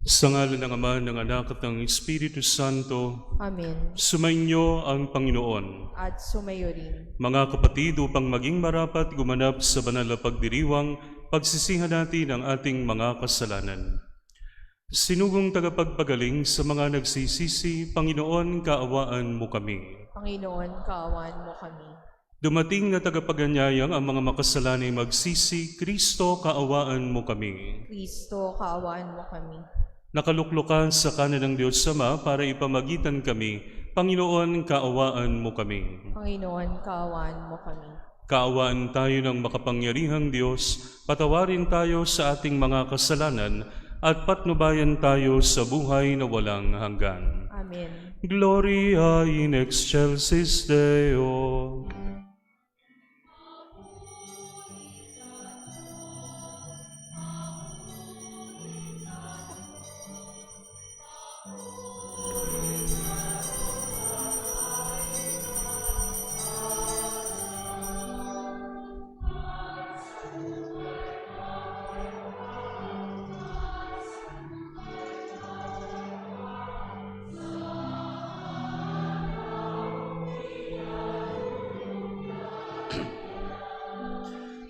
Sa ngalan ng Ama, ng Anak at ng Espiritu Santo, Amen. sumainyo ang Panginoon. At sumayo rin. Mga kapatid, upang maging marapat gumanap sa banal na pagdiriwang, pagsisihan natin ang ating mga kasalanan. Sinugong tagapagpagaling sa mga nagsisisi, Panginoon, kaawaan mo kami. Panginoon, kaawaan mo kami. Dumating na tagapaganyayang ang mga makasalanay magsisi, Kristo, kaawaan mo kami. Kristo, kaawaan mo kami. Nakaluklukan sa kanan ng Diyos Ama para ipamagitan kami, Panginoon, kaawaan mo kami. Panginoon, kaawaan mo kami. Kaawaan tayo ng makapangyarihang Diyos, patawarin tayo sa ating mga kasalanan, at patnubayan tayo sa buhay na walang hanggan. Amen. Gloria in excelsis Deo.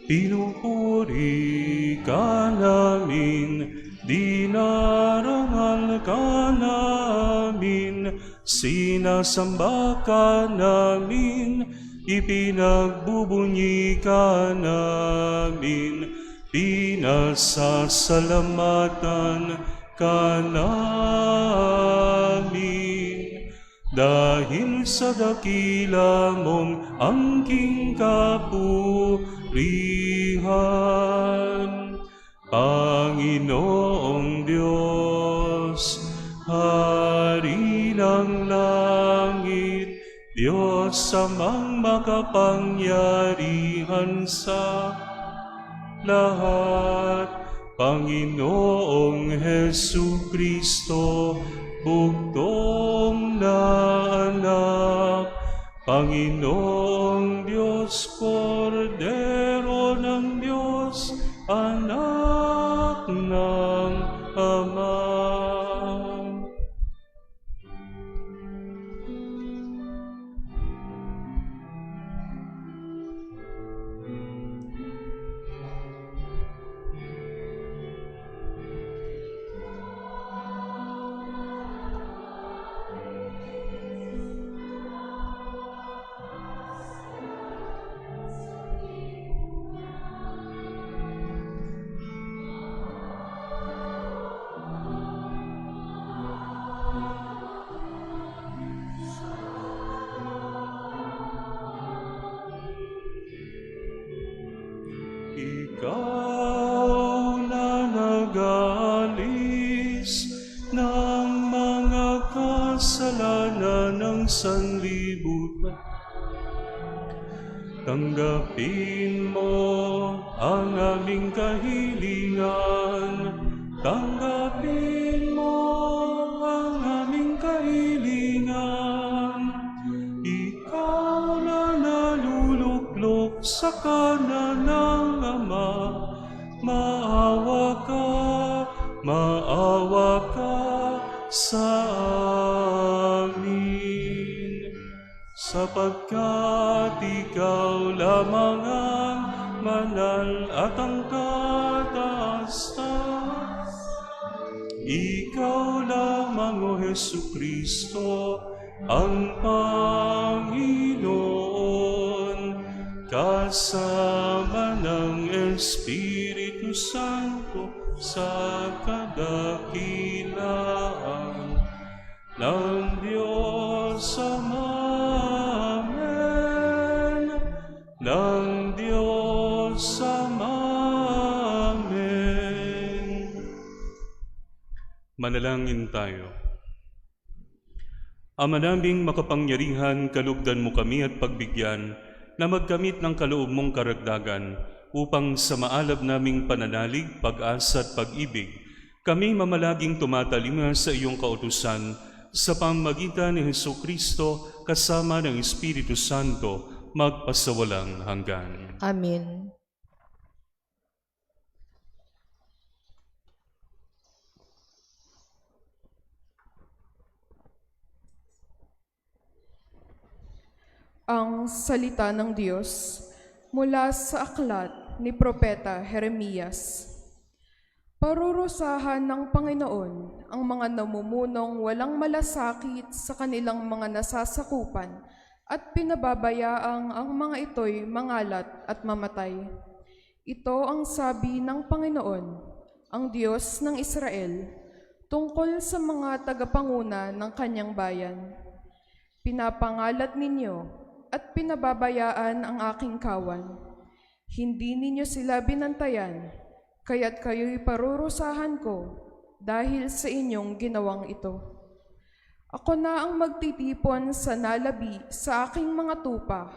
Pinupuri ka namin, dinarangal ka namin, sinasamba ka namin, ipinagbubunyi ka namin, pinasasalamatan ka namin. Dahil sa dakila mong angking kapurihan, Panginoong Diyos, Hari ng langit, Diyos amang makapangyarihan sa lahat, Panginoong Hesukristo, bugtong na anak, Panginoong Diyos, Kordero ng Diyos, anak ng Ama. Ikaw na nag-aalis ng mga kasalanan ng sanlibutan, tanggapin mo ang aming kahilingan, tanggapin mo ang aming kahilingan. Ikaw na naluluklok sa kanan ng Ama, maawa ka sa amin, sapagkat ikaw lamang ang banal at ang kataas-taas. Ikaw lamang, O Hesukristo, ang Panginoon, kasama ng Espiritu Santo sa kadakilaan ng Diyos Ama. Amen. Ng Diyos Ama. Amen. Manalangin tayo. Ama naming makapangyarihan, kalugdan mo kami at pagbigyan na magkamit ng kaloob mong karagdagan upang sa maalab naming pananalig, pag-asa at pag-ibig, kami mamalaging tumatalima sa iyong kautusan sa pamamagitan ni Hesukristo kasama ng Espiritu Santo magpasawalang hanggan. Amen. Ang salita ng Diyos mula sa aklat ni Propeta Jeremias. Parurusahan ng Panginoon ang mga namumunong walang malasakit sa kanilang mga nasasakupan at pinababayaang ang mga ito'y mangalat at mamatay. Ito ang sabi ng Panginoon, ang Diyos ng Israel, tungkol sa mga tagapanguna ng kanyang bayan. Pinapangalat ninyo at pinababayaan ang aking kawan. Hindi ninyo sila binantayan, kaya't kayo'y parurusahan ko dahil sa inyong ginawang ito. Ako na ang magtitipon sa nalabi sa aking mga tupa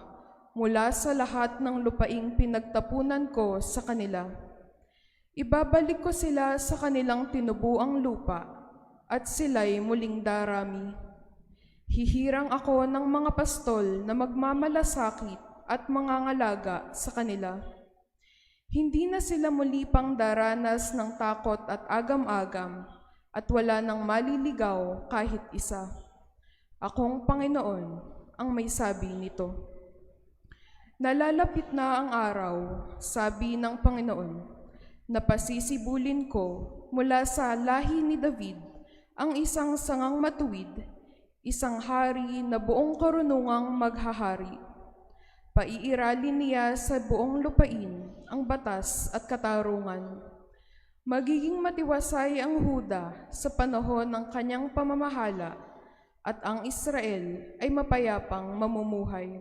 mula sa lahat ng lupaing pinagtapunan ko sa kanila. Ibabalik ko sila sa kanilang tinubuang lupa at sila'y muling darami. Hihirang ako ng mga pastol na magmamalasakit at mangangalaga sa kanila. Hindi na sila muli pang daranas ng takot at agam-agam at wala nang maliligaw kahit isa. Akong Panginoon ang may sabi nito. Nalalapit na ang araw, sabi ng Panginoon, na pasisibulin ko mula sa lahi ni David ang isang sangang matuwid, isang hari na buong karunungang maghahari. Paiiralin niya sa buong lupain ang batas at katarungan. Magiging matiwasay ang Huda sa panahon ng kanyang pamamahala at ang Israel ay mapayapang mamumuhay.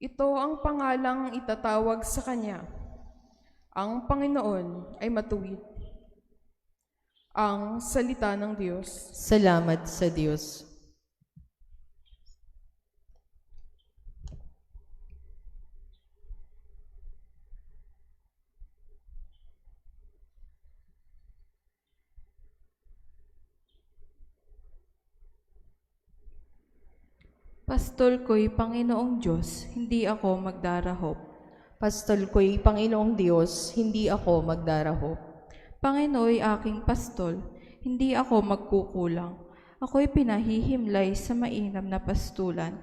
Ito ang pangalang itatawag sa kanya. Ang Panginoon ay matuwid. Ang salita ng Diyos. Salamat sa Diyos. Pastol ko'y Panginoong Diyos, hindi ako magdarahop. Pastol ko'y Panginoong Diyos, hindi ako magdarahop. Panginooy aking pastol, hindi ako magkukulang. Ako'y pinahihimlay sa mainam na pastulan,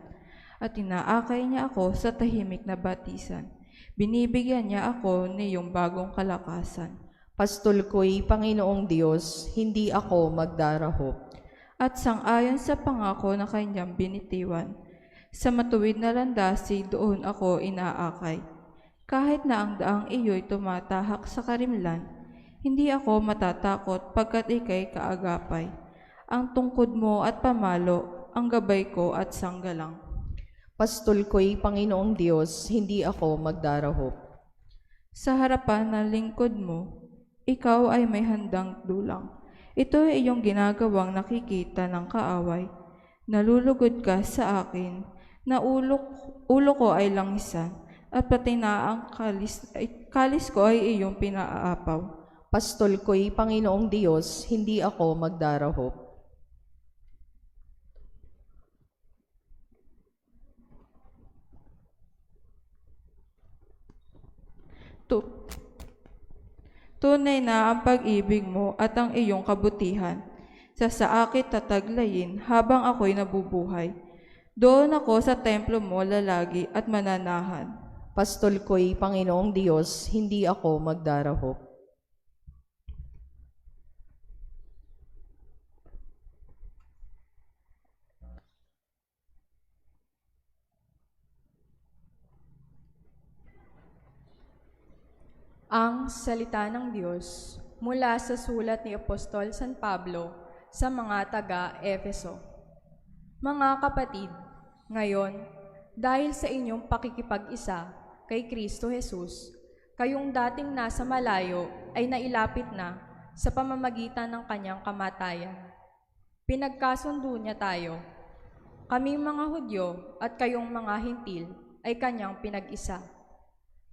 at inaakay niya ako sa tahimik na batisan. Binibigyan niya ako niyong bagong kalakasan. Pastol ko'y Panginoong Diyos, hindi ako magdarahop. At sang-ayon sa pangako na kanyang binitiwan, sa matuwid na landasi doon ako inaakay. Kahit na ang daang iyo'y tumatahak sa karimlan, hindi ako matatakot pagkat ika'y kaagapay. Ang tungkod mo at pamalo, ang gabay ko at sanggalang. Pastol ko'y Panginoong Diyos, hindi ako magdarahop. Sa harapan ng lingkod mo, ikaw ay may handang dulang. Ito ay iyong ginagawang nakikita ng kaaway. Nalulugod ka sa akin, na ulo ko ay langisan, at pati na ang kalis ko ay iyong pinaapaw. Pastol ko'y Panginoong Diyos, hindi ako magdarahop. Tunay na ang pag-ibig mo at ang iyong kabutihan. Sa akit tataglayin habang ako'y nabubuhay. Doon ako sa templo mo lalagi at mananahan. Pastol ko'y Panginoong Diyos, hindi ako magdarahop. Ang salita ng Diyos mula sa sulat ni Apostol San Pablo sa mga taga-Efeso. Mga kapatid, ngayon, dahil sa inyong pakikipag-isa kay Kristo Jesus, kayong dating nasa malayo ay nailapit na sa pamamagitan ng kanyang kamatayan. Pinagkasundo niya tayo. Kaming mga Hudyo at kayong mga Hintil ay kanyang pinag-isa.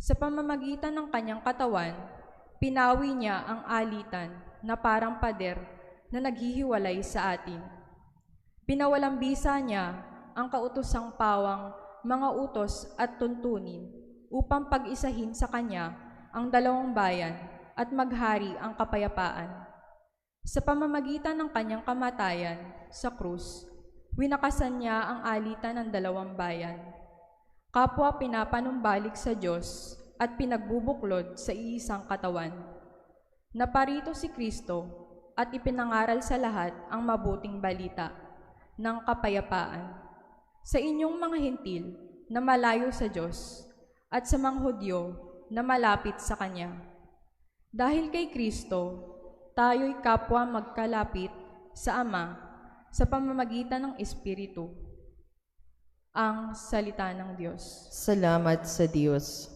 Sa pamamagitan ng kanyang katawan, pinawi niya ang alitan na parang pader na naghihiwalay sa atin. Pinawalambisa niya ang kautosang pawang mga utos at tuntunin upang pag-isahin sa kanya ang dalawang bayan at maghari ang kapayapaan. Sa pamamagitan ng kanyang kamatayan sa krus, winakasan niya ang alitan ng dalawang bayan. kapwa pinapanumbalik sa Diyos at pinagbubuklod sa iisang katawan. Naparito si Kristo at ipinangaral sa lahat ang mabuting balita ng kapayapaan sa inyong mga hintil na malayo sa Diyos at sa mga Hudyo na malapit sa Kanya. Dahil kay Kristo, tayo'y kapwa magkalapit sa Ama sa pamamagitan ng Espiritu. Ang salita ng Diyos. Salamat sa Diyos.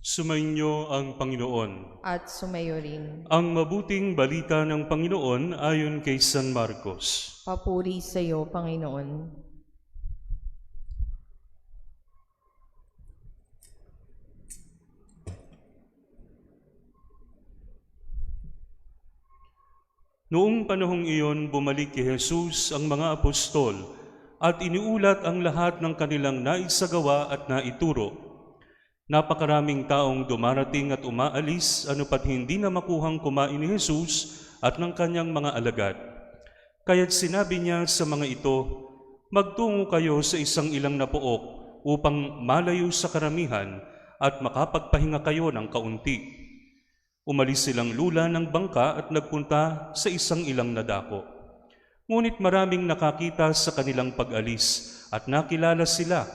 Sumainyo ang Panginoon. At sumayo rin. Ang mabuting balita ng Panginoon ayon kay San Marcos. Papuri sa iyo, Panginoon. Noong panahong iyon, bumalik kay Jesus ang mga apostol at iniulat ang lahat ng kanilang naisagawa at naituro. Napakaraming taong dumarating at umaalis, ano pat hindi na makuhang kumain ni Jesus at ng kanyang mga alagad. Kaya't sinabi niya sa mga ito, magtungo kayo sa isang ilang na pook upang malayo sa karamihan at makapagpahinga kayo ng kaunti. Umalis silang lula ng bangka at nagpunta sa isang ilang na dako. Ngunit maraming nakakita sa kanilang pag-alis at nakilala sila.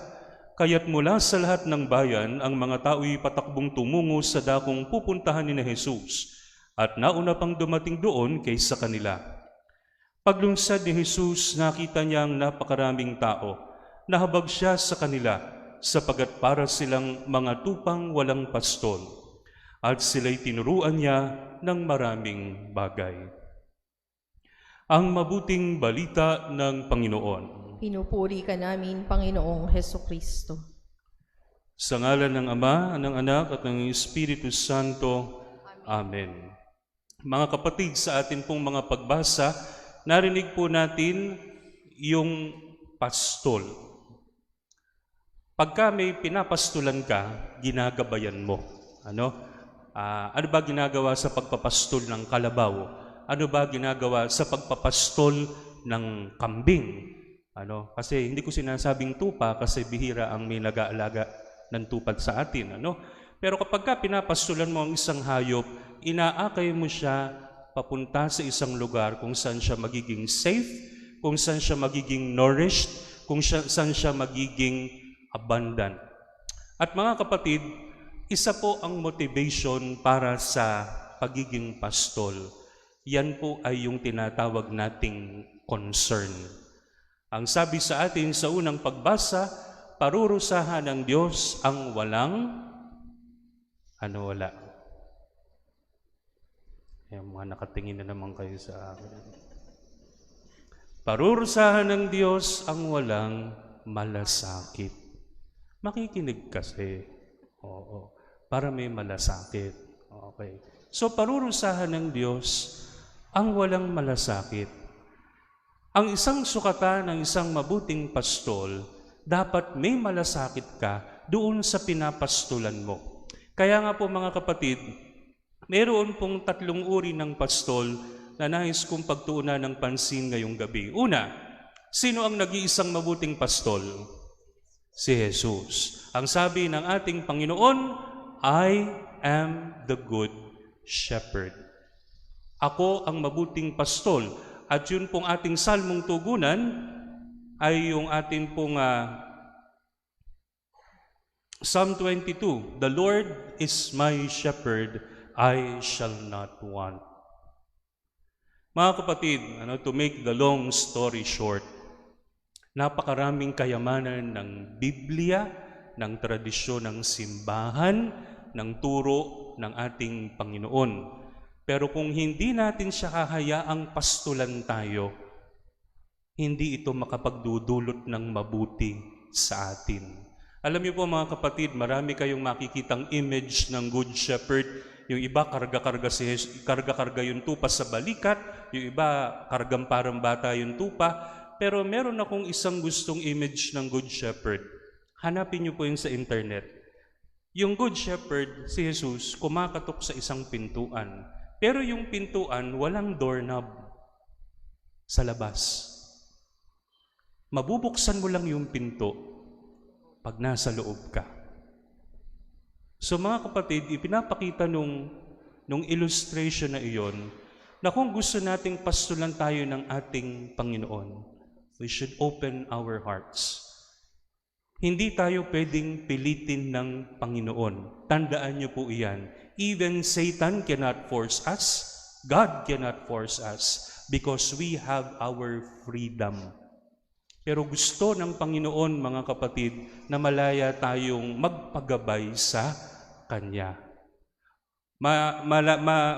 Kaya't mula sa lahat ng bayan, ang mga tao'y patakbong tumungo sa dakong pupuntahan ni Jesus at nauna pang dumating doon kaysa kanila. Paglunsad ni Jesus, nakita niya ang napakaraming tao. Nahabag siya sa kanila sapagat para silang mga tupang walang pastol at sila'y tinuruan niya ng maraming bagay. Ang mabuting balita ng Panginoon. Pinupuri ka namin, Panginoong Hesukristo. Sa ngalan ng Ama, ng Anak, at ng Espiritu Santo. Amen. Mga kapatid, sa atin pong mga pagbasa, narinig po natin yung pastol. Pagka may pinapastulan ka, ginagabayan mo. Ano ba ginagawa sa pagpapastol ng kalabaw? Ano ba ginagawa sa pagpapastol ng kambing? Kasi hindi ko sinasabing tupa kasi bihira ang may nag-aalaga ng tupad sa atin. Pero kapag ka pinapastulan mo ang isang hayop, inaakay mo siya papunta sa isang lugar kung saan siya magiging safe, kung saan siya magiging nourished, kung saan siya magiging abundant. At mga kapatid, isa po ang motivation para sa pagiging pastol. Yan po ay yung tinatawag nating concern. Ang sabi sa atin sa unang pagbasa, parurusahan ng Diyos ang walang wala. Yung mga nakatingin na naman kayo sa akin. Parurusahan ng Diyos ang walang malasakit. Makikinig kasi. Oo. Para may malasakit. Okay. So parurusahan ng Diyos ang walang malasakit. Ang isang sukatan ng isang mabuting pastol, dapat may malasakit ka doon sa pinapastulan mo. Kaya nga po mga kapatid, mayroon pong 3 uri ng pastol na nais kong pagtuunan ng pansin ngayong gabi. Una, sino ang nag-iisang mabuting pastol? Si Jesus. Ang sabi ng ating Panginoon, I am the good shepherd. Ako ang mabuting pastol. At yun pong ating salmong tugunan, ay yung atin pong Psalm 22, "The Lord is my shepherd, I shall not want." Mga kapatid, to make the long story short, napakaraming kayamanan ng Biblia, ng tradisyon ng simbahan, ng turo ng ating Panginoon. Pero kung hindi natin siya hahayaang pastulan tayo, hindi ito makapagdudulot ng mabuti sa atin. Alam niyo po mga kapatid, marami kayong makikitang image ng Good Shepherd. Yung iba, karga-karga yung tupa sa balikat. Yung iba, kargang parang bata yung tupa. Pero meron akong isang gustong image ng Good Shepherd. Hanapin niyo po yun sa internet. Yung Good Shepherd, si Jesus, kumakatok sa isang pintuan. Pero yung pintuan, walang doorknob sa labas. Mabubuksan mo lang yung pinto pag nasa loob ka. So mga kapatid, ipinapakita nung illustration na iyon na kung gusto nating pastulan tayo ng ating Panginoon, we should open our hearts. Hindi tayo pwedeng pilitin ng Panginoon. Tandaan niyo po iyan. Even Satan cannot force us. God cannot force us because we have our freedom. Pero gusto ng Panginoon, mga kapatid, na malaya tayong magpagabay sa Kanya.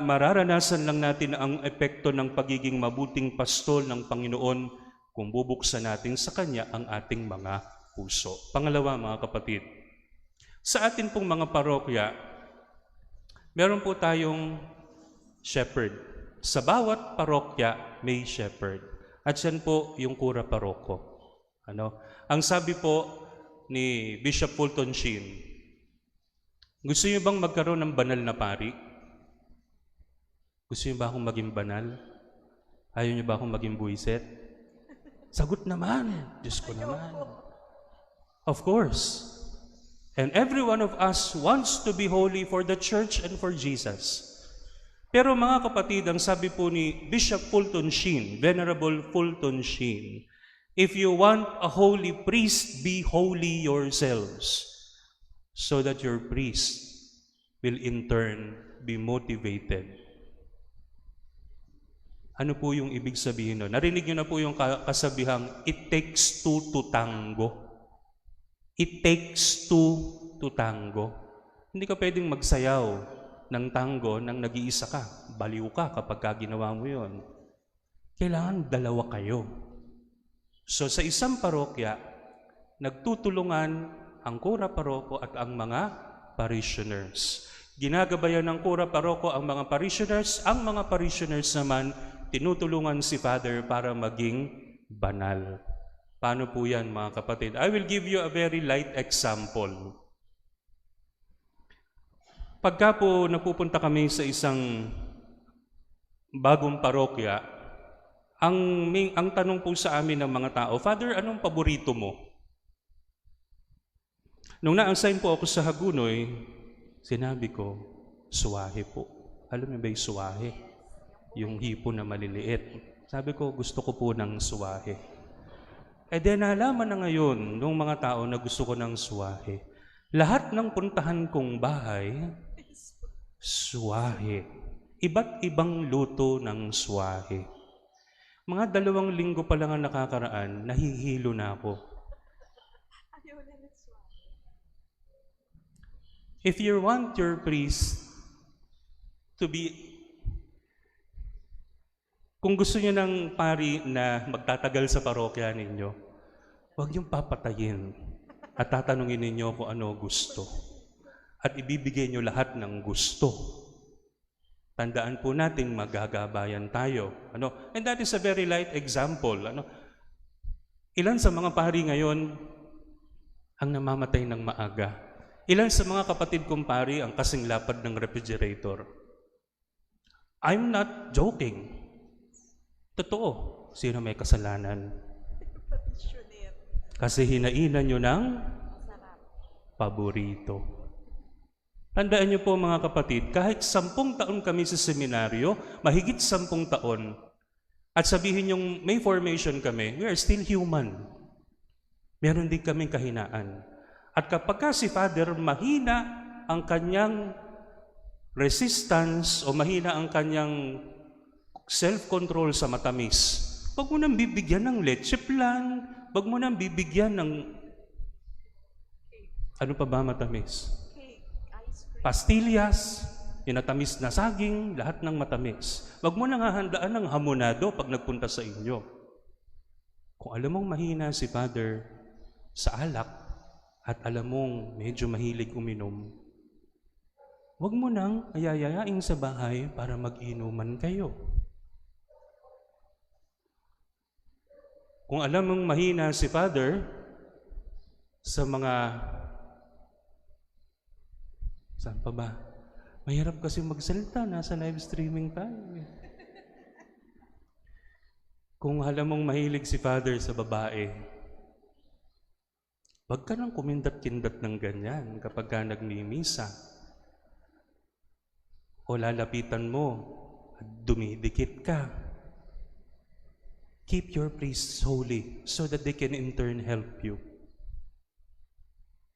Mararanasan lang natin ang epekto ng pagiging mabuting pastol ng Panginoon kung bubuksan natin sa Kanya ang ating mga puso. Pangalawa, mga kapatid, sa atin pong mga parokya, meron po tayong shepherd. Sa bawat parokya, may shepherd. At yan po yung kura paroko. Ang sabi po ni Bishop Fulton Sheen, gusto niyo bang magkaroon ng banal na pari? Gusto niyo ba akong maging banal? Ayaw niyo ba akong maging buwiset? Sagot naman, Diyos ko naman. Of course. And every one of us wants to be holy for the church and for Jesus. Pero mga kapatid, ang sabi po ni Bishop Fulton Sheen, Venerable Fulton Sheen, if you want a holy priest, be holy yourselves, so that your priest will in turn be motivated. Ano po yung ibig sabihin nun? Narinig niyo na po yung kasabihang, it takes two to tango. It takes two to tango. Hindi ka pwedeng magsayaw ng tango nang nag-iisa ka. Baliw ka kapag ginawa mo yun. Kailangan dalawa kayo. So sa isang parokya, nagtutulungan ang kura paroko at ang mga parishioners. Ginagabayan ng kura paroko ang mga parishioners naman tinutulungan si Father para maging banal. Paano po yan, mga kapatid? I will give you a very light example. Pagka po napupunta kami sa isang bagong parokya, ang tanong po sa amin ng mga tao, Father, anong paborito mo? Nung na-assign po ako sa Hagunoy, sinabi ko, suwahe po. Alam niyo ba yung suwahe? Yung hipo na maliliit. Sabi ko, gusto ko po ng suwahe. Nalaman na ngayon ng mga tao na gusto ko ng suwahe. Lahat ng puntahan kong bahay, suwahe. Iba't ibang luto ng suwahe. Mga 2 linggo pa lang ang nakakaraan, nahihilo na ako. If you want your priest to be, kung gusto niyo ng pari na magtatagal sa parokya ninyo, huwag niyong papatayin at tatanungin ninyo kung ano gusto. At ibibigay niyo lahat ng gusto. Tandaan po natin, magagabayan tayo. And that is a very light example. Ilan sa mga pari ngayon ang namamatay ng maaga? Ilan sa mga kapatid kong pari ang kasing lapad ng refrigerator? I'm not joking. Totoo. Sino may kasalanan? Kasi hinainan nyo ng paborito. Tandaan niyo po mga kapatid, kahit 10 taon kami sa seminaryo, mahigit 10 taon, at sabihin yung may formation kami, we are still human. Meron din kaming kahinaan. At kapag ka si Father mahina ang kanyang resistance o mahina ang kanyang self-control sa matamis, wag mo nang bibigyan ng leche flan, wag mo nang bibigyan ng ano pa ba matamis? Pastillas, inatamis na saging, lahat ng matamis. Wag mo nang hahandaan ng hamonado pag nagpunta sa inyo. Kung alam mong mahina si Father sa alak, at alam mong medyo mahilig uminom, huwag mo nang ayayayain sa bahay para mag-inuman kayo. Kung alam mong mahina si Father sa mga... Saan pa ba? Mahirap kasi magsalita, nasa live streaming tayo. Kung alam mong mahilig si Father sa babae, wag ka nang kumindat-kindat ng ganyan kapag ka nagmimisa. O lalapitan mo at dumidikit ka. Keep your priests holy so that they can in turn help you.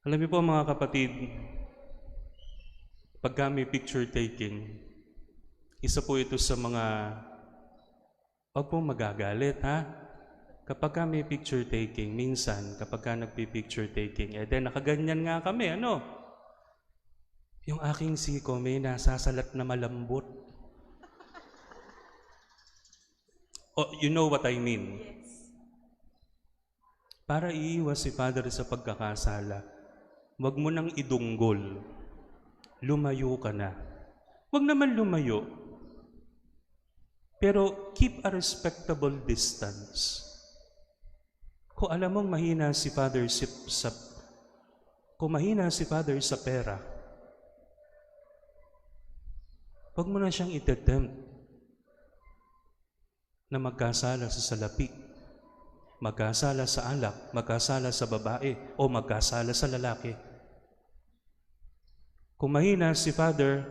Alam niyo po mga kapatid, pagka may picture taking, isa po ito sa mga, wag po magagalit ha. Kapag ka may picture taking, minsan, kapag ka nagpi-picture taking, then nakaganyan nga kami, ano? Yung aking siko may nasasalat na malambot. Oh, you know what I mean? Yes. Para iiwas si Father sa pagkakasala, wag mo nang idunggol. Lumayo ka na. Wag naman lumayo, pero keep a respectable distance. Kung alam mong mahina si Father sa pera, huwag mo na siyang itetempt na magkasala sa salapi, magkasala sa alak, magkasala sa babae, o magkasala sa lalaki. Kung mahina si Father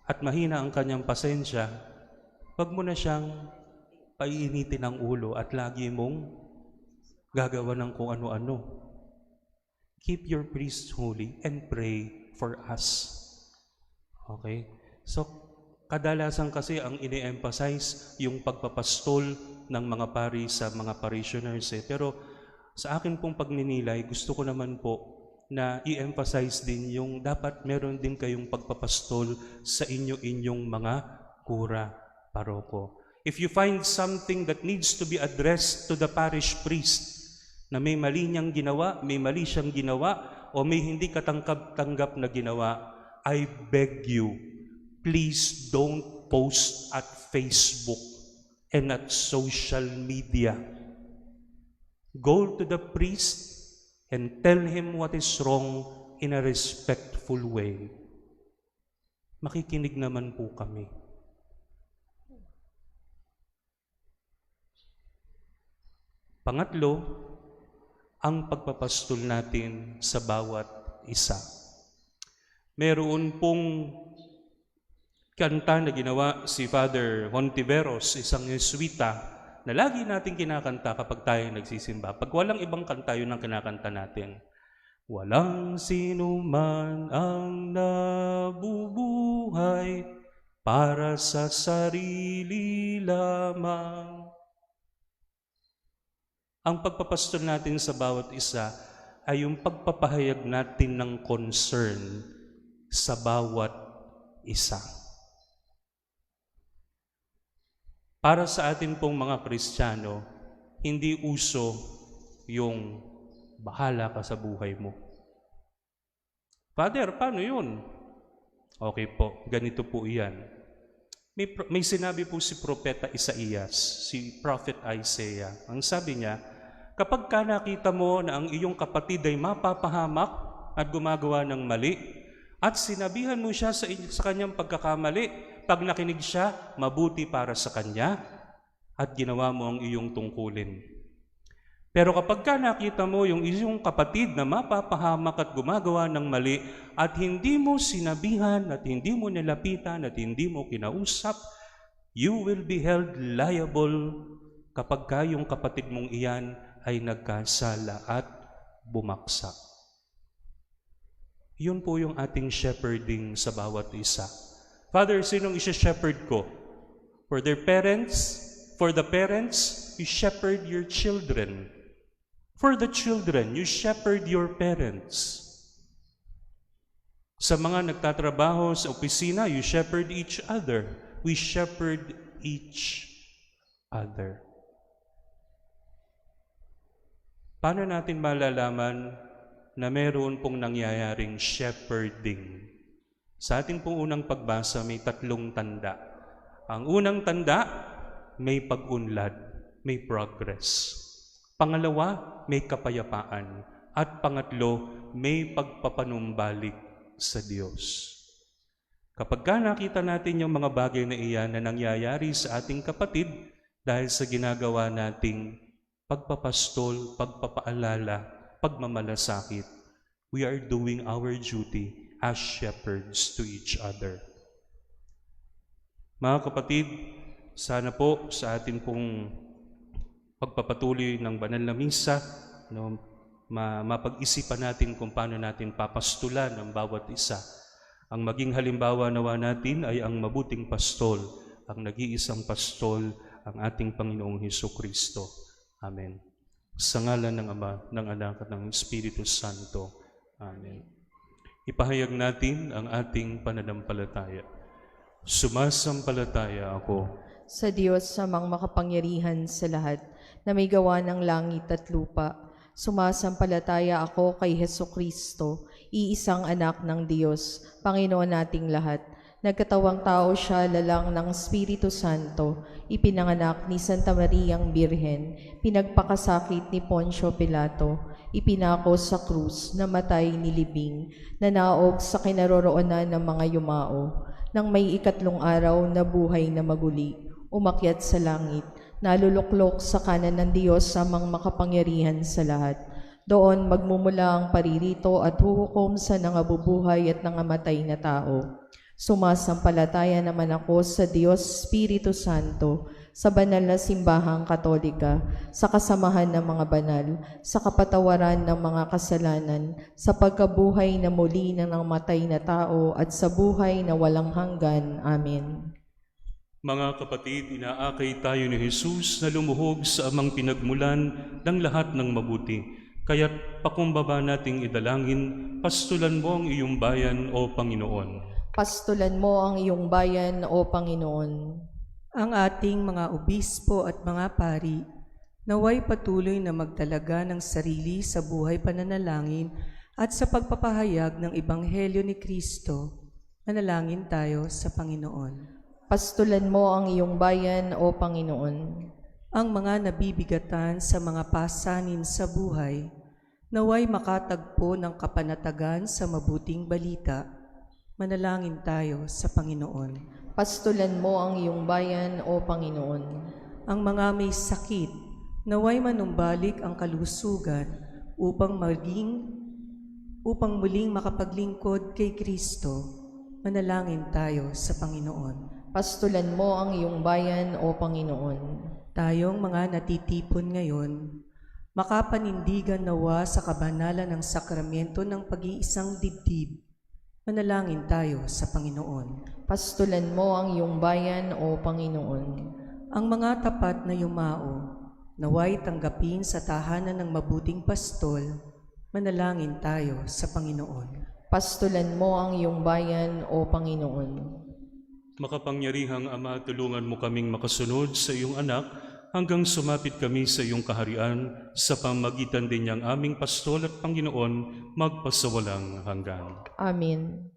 at mahina ang kanyang pasensya, huwag mo na siyang paiinitin ang ulo at lagi mong gagawa ng kung ano-ano. Keep your priests holy and pray for us. Okay? So, kadalasan kasi ang ini-emphasize yung pagpapastol ng mga pari sa mga parishioners. Pero sa akin pong pagninilay, gusto ko naman po na i-emphasize din yung dapat meron din kayong pagpapastol sa inyong mga kura, paroko. If you find something that needs to be addressed to the parish priest, na may mali niyang ginawa, may mali siyang ginawa, o may hindi katanggap-tanggap na ginawa, I beg you, please don't post at Facebook and at social media. Go to the priest and tell him what is wrong in a respectful way. Makikinig naman po kami. Pangatlo, ang pagpapastol natin sa bawat isa. Meron pong kanta na ginawa si Father Hontiveros, isang Jesuita, na lagi natin kinakanta kapag tayo nagsisimba. Pag walang ibang kanta, yun ang kinakanta natin. Walang sino man ang nabubuhay para sa sarili lamang. Ang pagpapastol natin sa bawat isa ay yung pagpapahayag natin ng concern sa bawat isa. Para sa atin pong mga Kristiyano, hindi uso yung bahala ka sa buhay mo. Father, paano yun? Okay po, ganito po iyan. May sinabi po si Propeta Isaías, si Prophet Isaiah. Ang sabi niya, kapag ka nakita mo na ang iyong kapatid ay mapapahamak at gumagawa ng mali, at sinabihan mo siya sa kanyang pagkakamali, pag nakinig siya, mabuti para sa kanya, at ginawa mo ang iyong tungkulin. Pero kapag ka nakita mo yung iyong kapatid na mapapahamak at gumagawa ng mali, at hindi mo sinabihan, at hindi mo nilapitan, at hindi mo kinausap, you will be held liable kapag ka yung kapatid mong iyan ay nagkasala at bumaksak. Yun po yung ating shepherding sa bawat isa. Father, sinong isa-shepherd ko? For the parents, you shepherd your children. For the children, you shepherd your parents. Sa mga nagtatrabaho sa opisina, you shepherd each other. We shepherd each other. Paano natin malalaman na meron pong nangyayaring shepherding? Sa ating pong unang pagbasa, may 3 tanda. Ang unang tanda, may pag-unlad, may progress. Pangalawa, may kapayapaan. At pangatlo, may pagpapanumbalik sa Diyos. Kapag nakita natin yung mga bagay na iyan na nangyayari sa ating kapatid dahil sa ginagawa nating pagpapastol, pagpapaalala, pagmamalasakit, we are doing our duty as shepherds to each other. Mga kapatid, sana po sa atin pong pagpapatuloy ng banal na misa, mapag-isipan natin kung paano natin papastulan ang bawat isa. Ang maging halimbawa nawa natin ay ang mabuting pastol, ang nag-iisang pastol, ang ating Panginoong Hesukristo. Amen. Sa ngalan ng Ama, ng Anak at ng Espiritu Santo. Amen. Ipahayag natin ang ating pananampalataya. Sumasampalataya ako Sa Diyos amang makapangyarihan sa lahat, na may gawa ng langit at lupa. Sumasampalataya ako kay Hesukristo, iisang anak ng Diyos, Panginoon nating lahat. Nagkatawang tao siya lalang ng Espiritu Santo, ipinanganak ni Santa Mariang Birhen, pinagpakasakit ni Poncio Pilato, ipinako sa krus, namatay nilibing, nanaog sa kinaroroonan ng mga yumao, nang may 3 araw na buhay na maguli, umakyat sa langit, naluluklok sa kanan ng Diyos amang makapangyarihan sa lahat. Doon magmumula ang paririto at huhukom sa nangabubuhay at nangamatay na tao. Sumasampalataya naman ako sa Diyos Espiritu Santo, sa banal na simbahang katolika, sa kasamahan ng mga banal, sa kapatawaran ng mga kasalanan, sa pagkabuhay na muli ng namatay na tao at sa buhay na walang hanggan. Amen. Mga kapatid, inaakay tayo ni Jesus na lumuhog sa amang pinagmulan ng lahat ng mabuti. Kaya't pakumbaba nating idalangin, pastulan mo ang iyong bayan o Panginoon. Pastulan mo ang iyong bayan, O Panginoon. Ang ating mga obispo at mga pari, naway patuloy na magtalaga ng sarili sa buhay pananalangin at sa pagpapahayag ng Ebanghelyo ni Kristo. Manalangin tayo sa Panginoon. Pastulan mo ang iyong bayan, O Panginoon. Ang mga nabibigatan sa mga pasanin sa buhay, naway makatagpo ng kapanatagan sa mabuting balita. Manalangin tayo sa Panginoon. Pastulan mo ang iyong bayan, O Panginoon. Ang mga may sakit, naway manumbalik ang kalusugan upang muling makapaglingkod kay Kristo. Manalangin tayo sa Panginoon. Pastulan mo ang iyong bayan, O Panginoon. Tayong mga natitipon ngayon, makapanindigan nawa sa kabanalan ng sakramento ng pag-iisang dibdib. Manalangin tayo sa Panginoon. Pastulan mo ang iyong bayan, O Panginoon. Ang mga tapat na yumao, naway tanggapin sa tahanan ng mabuting pastol. Manalangin tayo sa Panginoon. Pastulan mo ang iyong bayan, O Panginoon. Makapangyarihang Ama, tulungan mo kaming makasunod sa iyong anak hanggang sumapit kami sa iyong kaharian sa pamagitan din niyang aming pastol at Panginoon magpasawalang hanggan. Amen.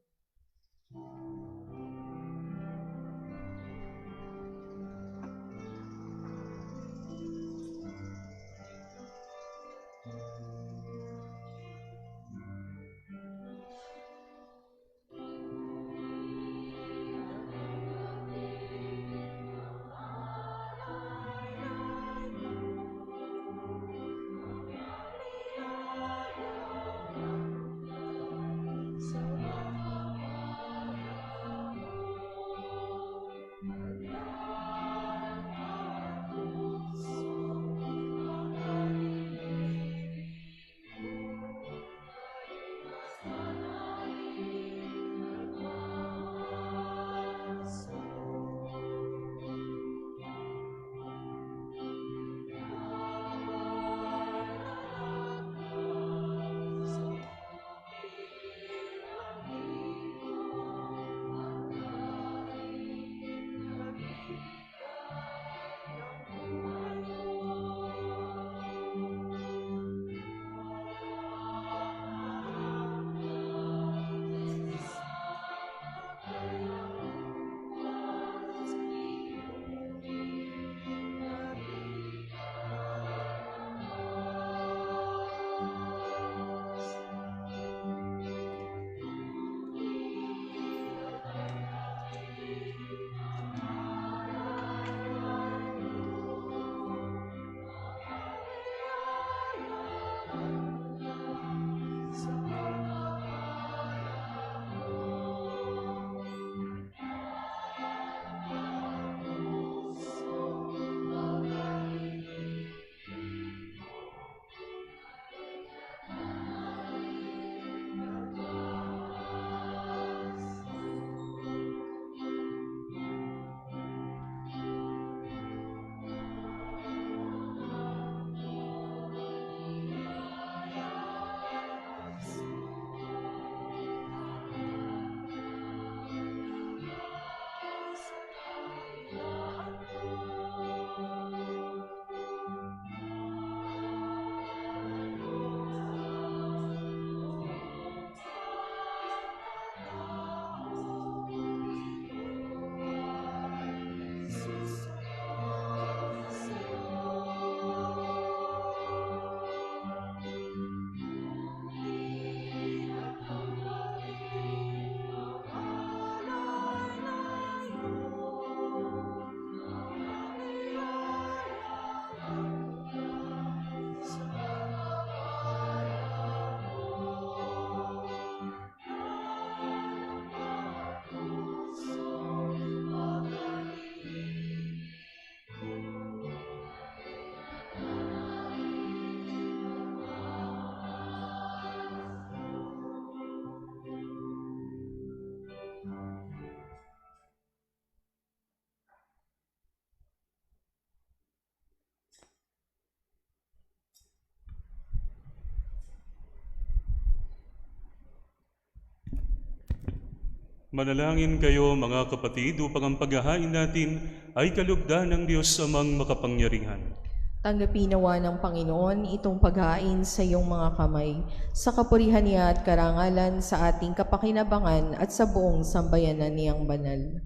Manalangin kayo mga kapatid upang ang paghahain natin ay kalugdan ng Diyos amang makapangyarihan. Tanggapin nawa ng Panginoon itong paghain sa iyong mga kamay, sa kapurihan niya at karangalan sa ating kapakinabangan at sa buong sambayanan niyang banal.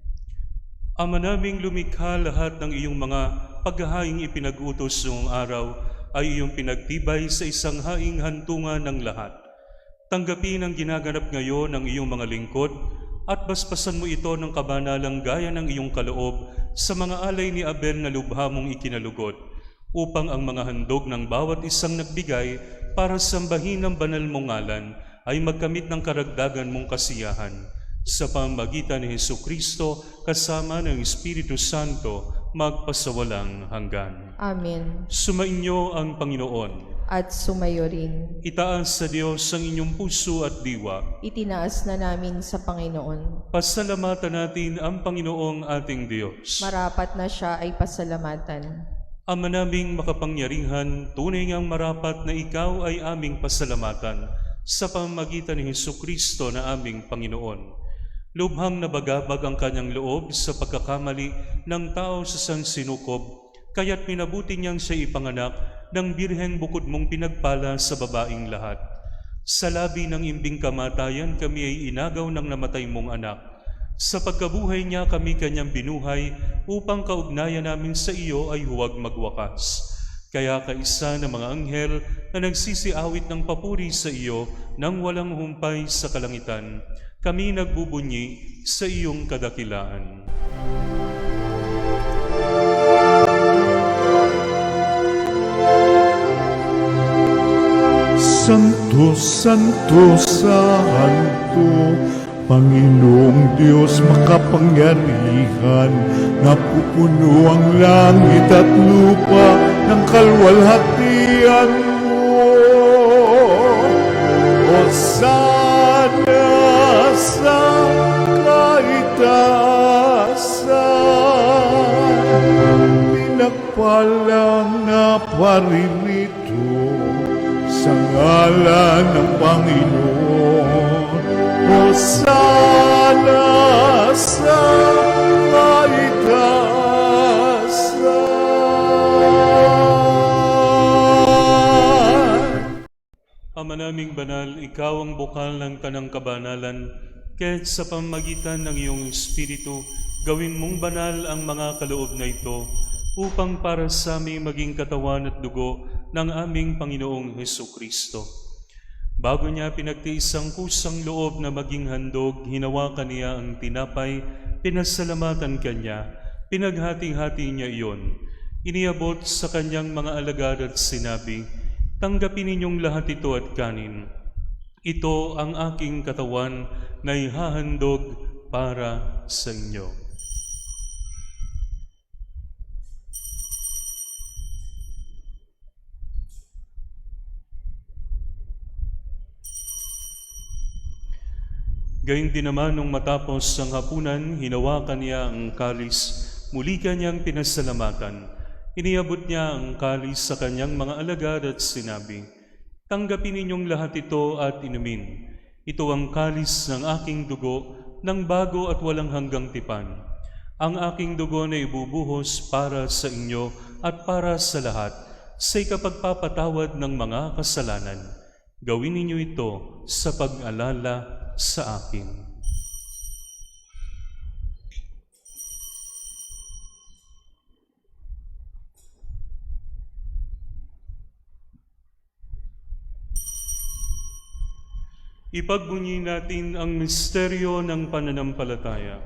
Ama naming lumikha, lahat ng iyong mga paghahaing ipinag-utos noong araw ay iyong pinagtibay sa isang haing hantungan ng lahat. Tanggapin ang ginaganap ngayon ng iyong mga lingkod at basbasan mo ito ng kabanalang gaya ng iyong kaloob sa mga alay ni Abel na lubha mong ikinalugod, upang ang mga handog ng bawat isang nagbigay para sambahin ang banal mong ngalan ay magkamit ng karagdagan mong kasiyahan. Sa pamamagitan ni Hesukristo kasama ng Espiritu Santo, magpasawalang hanggan. Amen. Sumainyo ang Panginoon. At sumayo rin. Itaas sa Diyos ang inyong puso at diwa. Itinaas na namin sa Panginoon. Pasalamatan natin ang Panginoong ating Diyos. Marapat na siya ay pasalamatan. Ama naming makapangyarihan, tunay ngang marapat na ikaw ay aming pasalamatan sa pamamagitan ni Hesukristo na aming Panginoon. Lubhang nabagabag ang kanyang loob sa pagkakamali ng tao sa sansinukob, kaya't minabuti niyang siya ipanganak ng birheng bukod mong pinagpala sa babaing lahat. Sa labi ng imbing kamatayan kami ay inagaw ng namatay mong anak. Sa pagkabuhay niya kami kanyang binuhay upang kaugnayan namin sa iyo ay huwag magwakas. Kaya kaisa ng mga anghel na nagsisiawit ng papuri sa iyo nang walang humpay sa kalangitan, kami nagbubunyi sa iyong kadakilaan. Santo, Santo, Santo, Panginoong Diyos makapangyarihan, napupuno ang langit at lupa ng kalwalhatian mo. Hosana sa kaitaasan, pinagpalang na paririto sa ngalan ng Panginoon. Hosana sa kaitaasan. Ama naming banal, ikaw ang bukal ng kanang kabanalan, kaya't sa pamamagitan ng iyong Espiritu, gawin mong banal ang mga kaloob na ito, upang para sa aming maging katawan at dugo ng aming Panginoong Hesukristo. Bago niya pinagtiis ang kusang loob na maging handog, hinawakan niya ang tinapay, pinasalamatan kanya, pinaghati-hati niya iyon. Iniabot sa kanyang mga alagad at sinabi, "Tanggapin ninyong lahat ito at kanin. Ito ang aking katawan na ihahandog para sa inyo." Gayun din naman nung matapos ang hapunan, hinawakan niya ang kalis, muli kanyang pinasalamatan. Iniabot niya ang kalis sa kanyang mga alagad at sinabi, "Tanggapin ninyong lahat ito at inumin. Ito ang kalis ng aking dugo ng bago at walang hanggang tipan. Ang aking dugo na ibubuhos para sa inyo at para sa lahat sa ikapagpapatawad ng mga kasalanan. Gawin ninyo ito sa pag-alala sa akin." Ipagbunyi natin ang misteryo ng pananampalataya.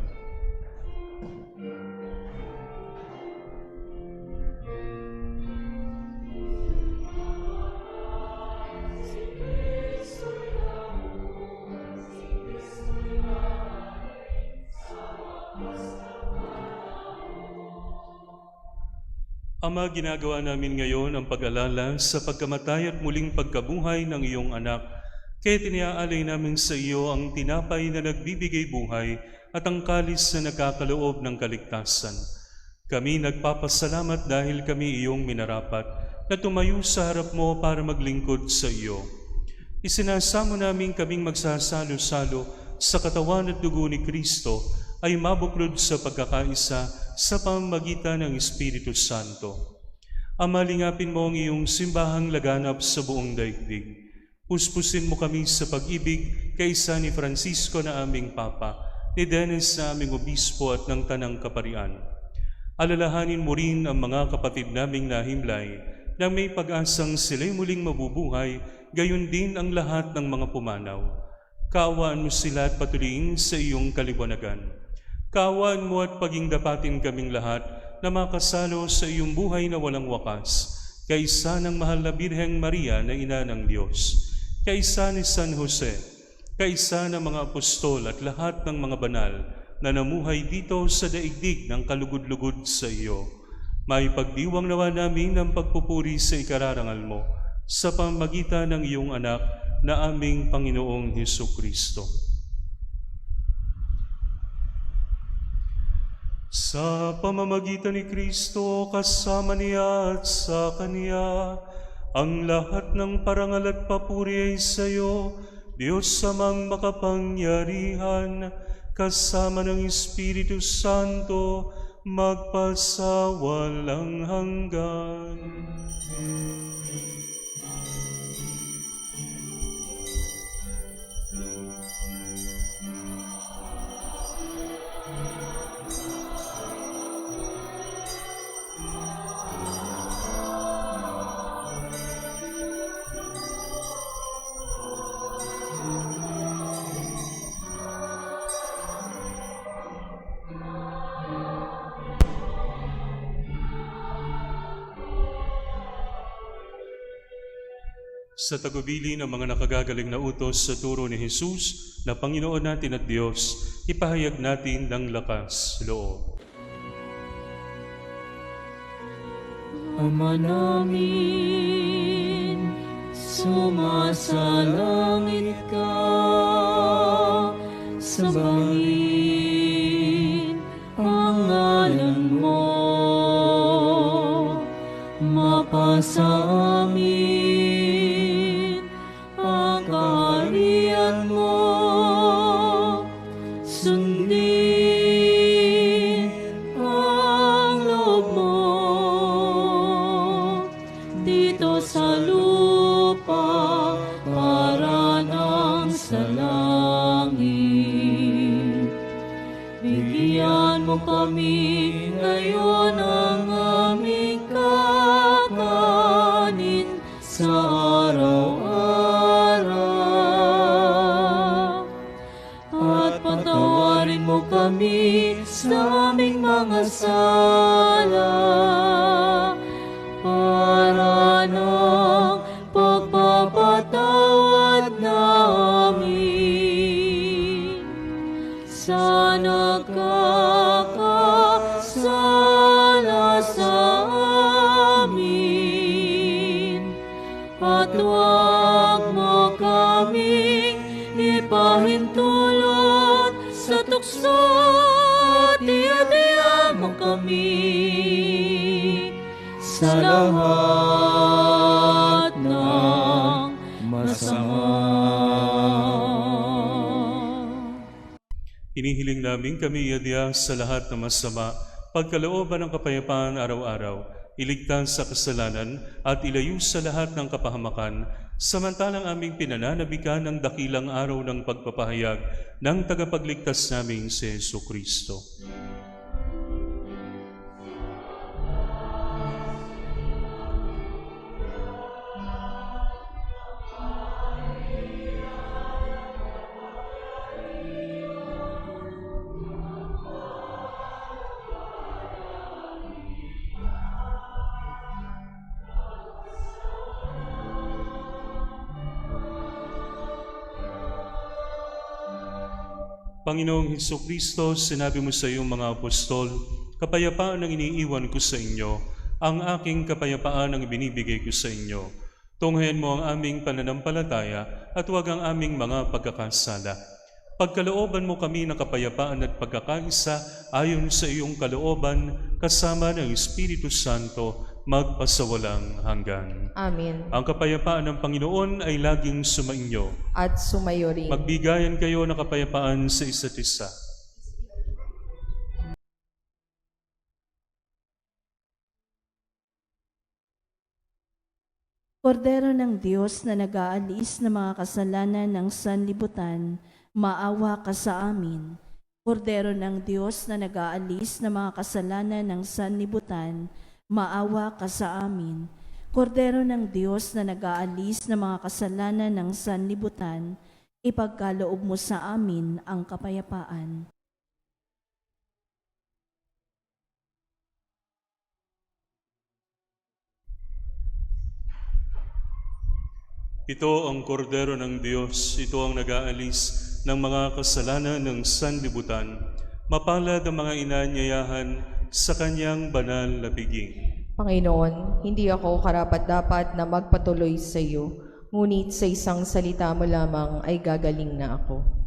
Ama, ginagawa namin ngayon ang pag-alala sa pagkamatay at muling pagkabuhay ng iyong anak. Kaya tiniaalay namin sa iyo ang tinapay na nagbibigay buhay at ang kalis na nagkakaloob ng kaligtasan. Kami nagpapasalamat dahil kami iyong minarapat na tumayo sa harap mo para maglingkod sa iyo. Isinasamo namin kaming magsasalo-salo sa katawan at dugo ni Kristo ay mabuklod sa pagkakaisa sa pamamagitan ng Espiritu Santo. Amalingapin mo ang iyong simbahang laganap sa buong daigdig. Puspusin mo kami sa pag-ibig kaysa ni Francisco na aming Papa, ni Dennis na aming Obispo at ng Tanang Kaparian. Alalahanin mo rin ang mga kapatid naming nahimlay na may pag-asang sila'y muling mabubuhay, gayon din ang lahat ng mga pumanaw. Kaawaan mo sila at patuloyin sa iyong kaliwanagan. Kaawaan mo at paging dapatin kaming lahat na makasalo sa iyong buhay na walang wakas, kaysa ng mahal na Birheng Maria na Ina ng Diyos, kaysa ni San Jose, kaysa ng mga apostol at lahat ng mga banal na namuhay dito sa daigdig ng kalugod-lugod sa iyo. May pagdiwang nawa namin ng pagpupuri sa ikararangal mo sa pamamagitan ng iyong anak na aming Panginoong Hesukristo. Sa pamamagitan ni Kristo, kasama niya at sa Kaniya, ang lahat ng parangal at papuri ay sa iyo, Diyos Amang makapangyarihan, kasama ng Espiritu Santo, magpasawalang hanggan. Sa tagubili ng mga nakagagaling na utos sa turo ni Jesus na Panginoon natin at Diyos, ipahayag natin ng lakas loob. Ama namin, sumasalangit ka, sambahin ang ngalan mo, mapasa amin ang kaharian mo, sundin ang loob mo dito sa lupa para nang sa langit. Bigyan mo kami ngayon ang aming kakanin sa araw-araw, at patawarin mo kami sa aming mga sala, para ng pagpapatawad namin sa nagkakasala sa amin, at huwag mo kaming ipahintulot sa tukso, at iadya mo kami sa lahat ng masama. Hinihiling namin kami iadya sa lahat ng masama, pagkalooban ng kapayapaan araw-araw, iligtas sa kasalanan at ilayo sa lahat ng kapahamakan, samantalang aming pinananabikan ng dakilang araw ng pagpapahayag ng tagapagligtas naming si Jesucristo. Panginoong Hesukristo, sinabi mo sa iyong mga apostol, kapayapaan ang iniiwan ko sa inyo, ang aking kapayapaan ang ibinibigay ko sa inyo. Tunghayan mo ang aming pananampalataya at huwag ang aming mga pagkakasala. Pagkalooban mo kami ng kapayapaan at pagkakaisa ayon sa iyong kalooban, kasama ng Espiritu Santo, magpasawalang hanggan. Amen. Ang kapayapaan ng Panginoon ay laging sumainyo. At sumayo rin. Magbigayan kayo ng kapayapaan sa isa't isa. Kordero ng Diyos na nag-aalis ng mga kasalanan ng sanlibutan, maawa ka sa amin. Kordero ng Diyos na nag-aalis ng mga kasalanan ng sanlibutan, maawa ka sa amin. Kordero ng Diyos na nag-aalis ng mga kasalanan ng sanlibutan, ipagkaloob mo sa amin ang kapayapaan. Ito ang kordero ng Diyos, ito ang nag-aalis ng mga kasalanan ng sanlibutan. Mapalad ang mga inanyayahan sa kanyang banal na piging. Panginoon, hindi ako karapat-dapat na magpatuloy sa iyo, ngunit sa isang salita mo lamang ay gagaling na ako.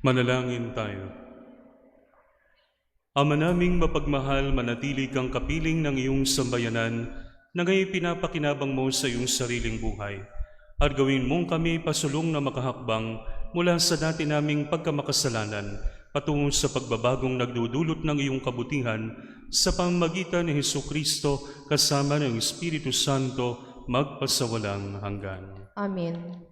Manalangin tayo. Ama naming mapagmahal, manatili kang kapiling ng iyong sambayanan na ngayon pinapakinabang mo sa iyong sariling buhay. At gawin mong kami pasulong na makahakbang mula sa dati naming pagkamakasalanan patungo sa pagbabagong nagdudulot ng iyong kabutihan sa pamamagitan ni Hesukristo kasama ng Espiritu Santo magpasawalang hanggan. Amen.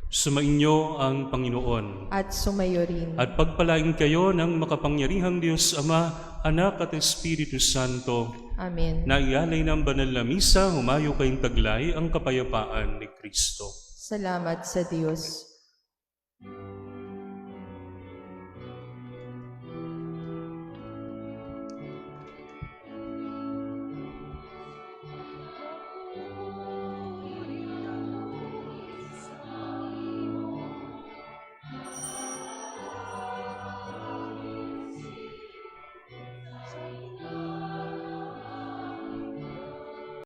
Sumainyo ang Panginoon. At sumayo rin. At pagpalain kayo ng makapangyarihang Diyos Ama, Anak at Espiritu Santo, Amen. na ialay ng banal na misa, humayo kayong taglay ang kapayapaan ni Kristo. Salamat sa Diyos.